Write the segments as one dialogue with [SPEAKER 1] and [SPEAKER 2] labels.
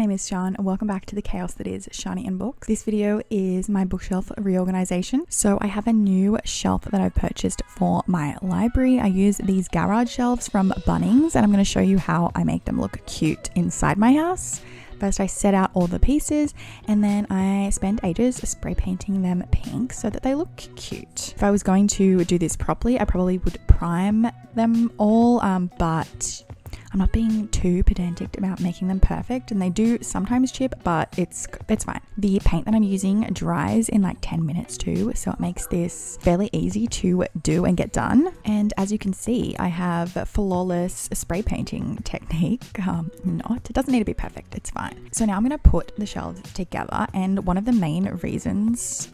[SPEAKER 1] name is Shan and welcome back to the chaos that is Shani and Books. This video is my bookshelf reorganization. So I have a new shelf that I've purchased for my library. I use these garage shelves from Bunnings and I'm going to show you how I make them look cute inside my house. First I set out all the pieces and then I spend ages spray painting them pink so that they look cute. If I was going to do this properly, I probably would prime them all, but I'm not being too pedantic about making them perfect, and they do sometimes chip, but it's fine. The paint that I'm using dries in like 10 minutes too, so it makes this fairly easy to do and get done. And as you can see, I have flawless spray painting technique. It doesn't need to be perfect, it's fine. So now I'm going to put the shelves together, and one of the main reasons,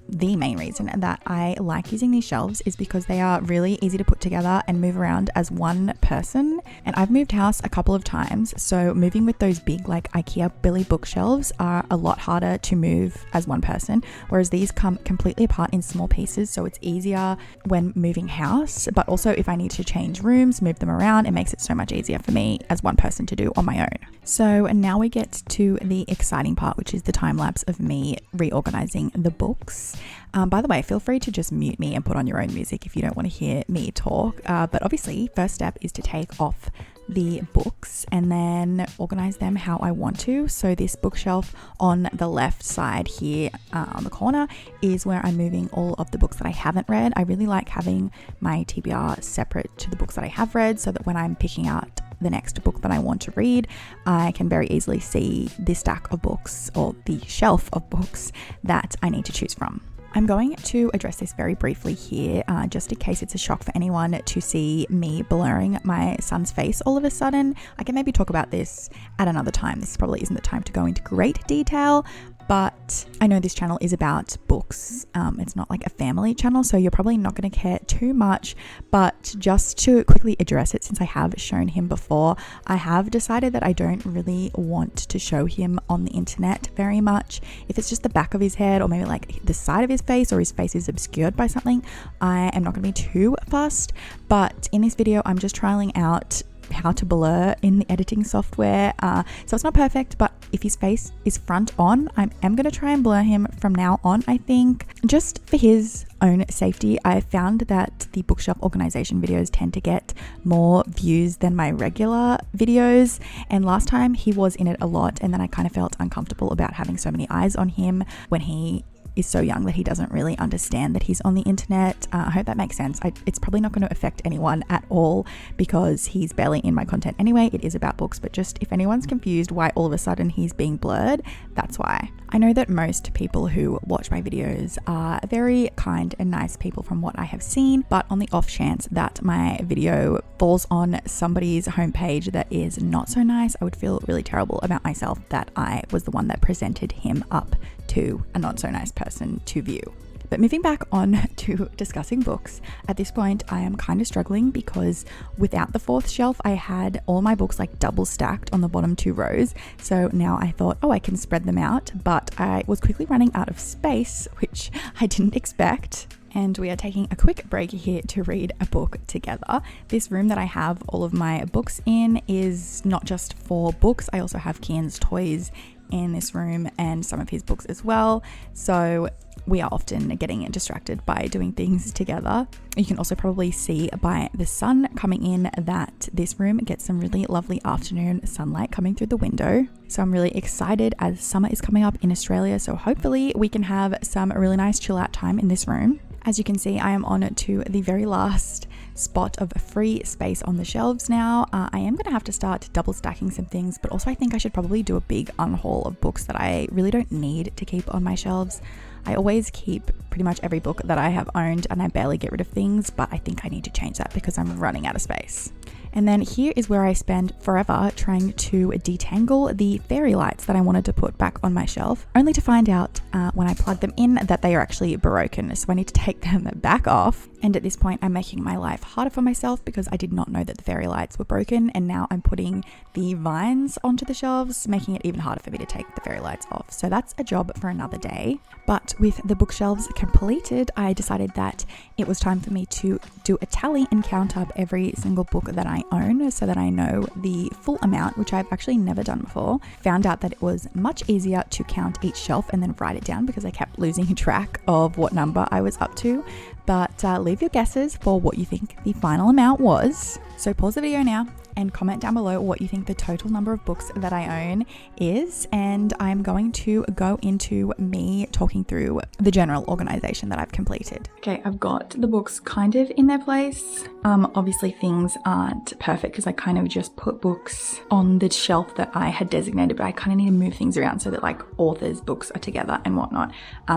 [SPEAKER 1] the main reason that I like using these shelves is because they are really easy to put together and move around as one person. And I've moved house a couple of times, so moving with those big like IKEA Billy bookshelves are a lot harder to move as one person, whereas these come completely apart in small pieces, so it's easier when moving house. But also if I need to change rooms, move them around, it makes it so much easier for me as one person to do on my own. So now we get to the exciting part, which is the time lapse of me reorganizing the books. By the way, feel free to just mute me and put on your own music if you don't want to hear me talk. But obviously, first step is to take off the books and then organize them how I want to. So this bookshelf on the left side here on the corner is where I'm moving all of the books that I haven't read. I really like having my TBR separate to the books that I have read so that when I'm picking out the next book that I want to read, I can very easily see the stack of books or the shelf of books that I need to choose from. I'm going to address this very briefly here, just in case it's a shock for anyone to see me blurring my son's face all of a sudden. I can maybe talk about this at another time. This probably isn't the time to go into great detail, but I know this channel is about books. It's not like a family channel, so you're probably not going to care too much. But just to quickly address it, since I have shown him before, I have decided that I don't really want to show him on the internet very much. If it's just the back of his head or maybe like the side of his face or his face is obscured by something, I am not going to be too fussed. But in this video, I'm just trialing out how to blur in the editing software, so it's not perfect, but if his face is front on, I am going to try and blur him from now on. I think just for his own safety, I found that the bookshelf organization videos tend to get more views than my regular videos, and last time he was in it a lot and then I kind of felt uncomfortable about having so many eyes on him when he is so young that he doesn't really understand that he's on the internet. I hope that makes sense. It's probably not going to affect anyone at all because he's barely in my content anyway. It is about books, but just if anyone's confused why all of a sudden he's being blurred, that's why. I know that most people who watch my videos are very kind and nice people from what I have seen, but on the off chance that my video falls on somebody's homepage that is not so nice, I would feel really terrible about myself that I was the one that presented him up to a not so nice person to view. But moving back on to discussing books, at this point I am kind of struggling because without the fourth shelf I had all my books like double stacked on the bottom two rows. So now I thought, I can spread them out, but I was quickly running out of space, which I didn't expect. And we are taking a quick break here to read a book together. This room that I have all of my books in is not just for books. I also have Kian's toys in this room and some of his books as well. So we are often getting distracted by doing things together. You can also probably see by the sun coming in that this room gets some really lovely afternoon sunlight coming through the window. So I'm really excited as summer is coming up in Australia. So hopefully we can have some really nice chill out time in this room. As you can see, I am on to the very last spot of free space on the shelves now. I am going to have to start double stacking some things, but also I think I should probably do a big unhaul of books that I really don't need to keep on my shelves. I always keep pretty much every book that I have owned and I barely get rid of things, but I think I need to change that because I'm running out of space. And then here is where I spend forever trying to detangle the fairy lights that I wanted to put back on my shelf, only to find out when I plug them in that they are actually broken. So I need to take them back off. And at this point, I'm making my life harder for myself because I did not know that the fairy lights were broken. And now I'm putting the vines onto the shelves, making it even harder for me to take the fairy lights off. So that's a job for another day. But with the bookshelves completed, I decided that it was time for me to do a tally and count up every single book that I own so that I know the full amount, which I've actually never done before. Found out that it was much easier to count each shelf and then write it down because I kept losing track of what number I was up to. But leave your guesses for what you think the final amount was. So pause the video now and comment down below what you think the total number of books that I own is, and I'm going to go into me talking through the general organization that I've completed. Okay, I've got the books kind of in their place. Obviously things aren't perfect because I kind of just put books on the shelf that I had designated, but I kind of need to move things around so that like authors' books are together and whatnot.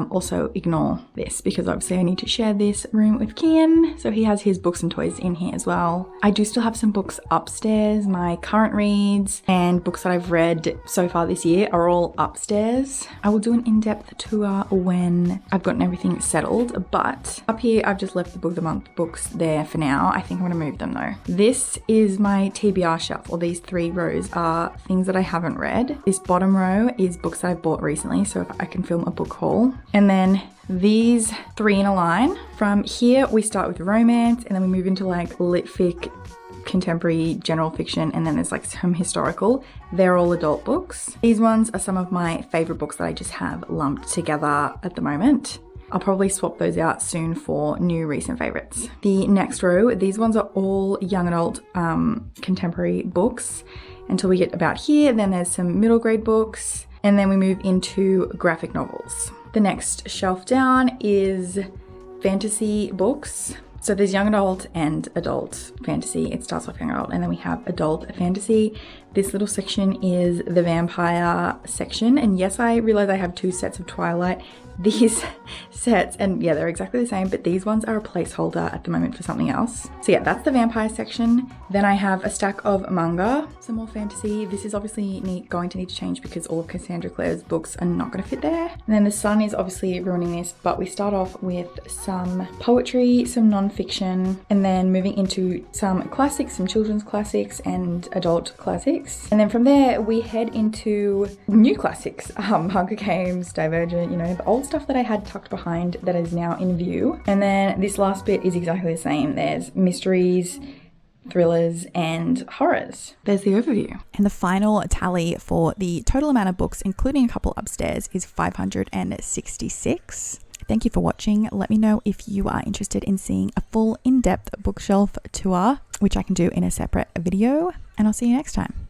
[SPEAKER 1] Also ignore this because obviously I need to share this room with Kian, so he has his books and toys in here as well. I do still have some books upstairs. My current reads and books that I've read so far this year are all upstairs. I will do an in-depth tour when I've gotten everything settled, but up here I've just left the Book of the Month books there for now. I think I'm going to move them though. This is my TBR shelf, or these 3 rows are things that I haven't read. This bottom row is books that I've bought recently, so if I can film a book haul. And then these 3 in a line. From here we start with romance and then we move into like lit fic, contemporary, general fiction, and then there's like some historical. They're all adult books. These ones are some of my favorite books that I just have lumped together at the moment. I'll probably swap those out soon for new recent favorites. The next row, these ones are all young adult contemporary books until we get about here. Then there's some middle grade books, and then we move into graphic novels. The next shelf down is fantasy books. So there's young adult and adult fantasy. It starts off young adult and then we have adult fantasy. This little section is the vampire section. And yes, I realize I have 2 sets of Twilight. These sets, and yeah, they're exactly the same, but these ones are a placeholder at the moment for something else. So yeah, that's the vampire section. Then I have a stack of manga, some more fantasy. This is obviously going to need to change because all of Cassandra Clare's books are not going to fit there. And then the sun is obviously ruining this, but we start off with some poetry, some non-fiction, and then moving into some classics, some children's classics and adult classics. And then from there, we head into new classics, Hunger Games, Divergent, you know, the old stuff that I had tucked behind that is now in view. And then this last bit is exactly the same. There's mysteries, thrillers, and horrors. There's the overview. And the final tally for the total amount of books, including a couple upstairs, is 566. Thank you for watching. Let me know if you are interested in seeing a full in-depth bookshelf tour, which I can do in a separate video, and I'll see you next time.